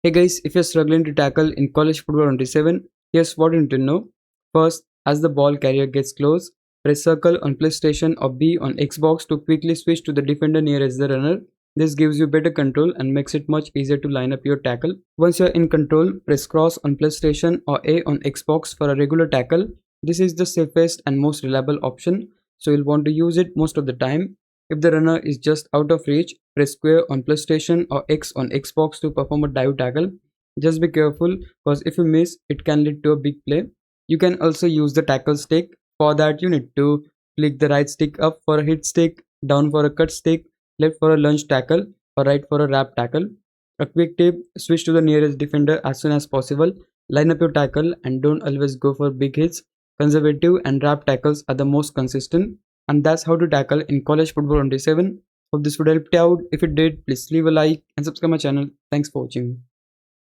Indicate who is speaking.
Speaker 1: Hey guys, if you're struggling to tackle in college football on day 7, here's what you need to know. First, as the ball carrier gets close, press circle on PlayStation or B on Xbox to quickly switch to the defender nearest the runner. This gives you better control and makes it much easier to line up your tackle. Once you're in control, press cross on PlayStation or A on Xbox for a regular tackle. This is the safest and most reliable option, so you'll want to use it most of the time. If the runner is just out of reach, press square on PlayStation or X on Xbox to perform a dive tackle. Just be careful because if you miss, it can lead to a big play. You can also use the tackle stick. For that, you need to click the right stick up for a hit stick, down for a cut stick, left for a lunge tackle, or right for a wrap tackle. A quick tip, switch to the nearest defender as soon as possible. Line up your tackle and don't always go for big hits. Conservative and wrap tackles are the most consistent. And that's how to tackle in college football on day 7. Hope this would help you out. If it did, please leave a like and subscribe my channel. Thanks for watching.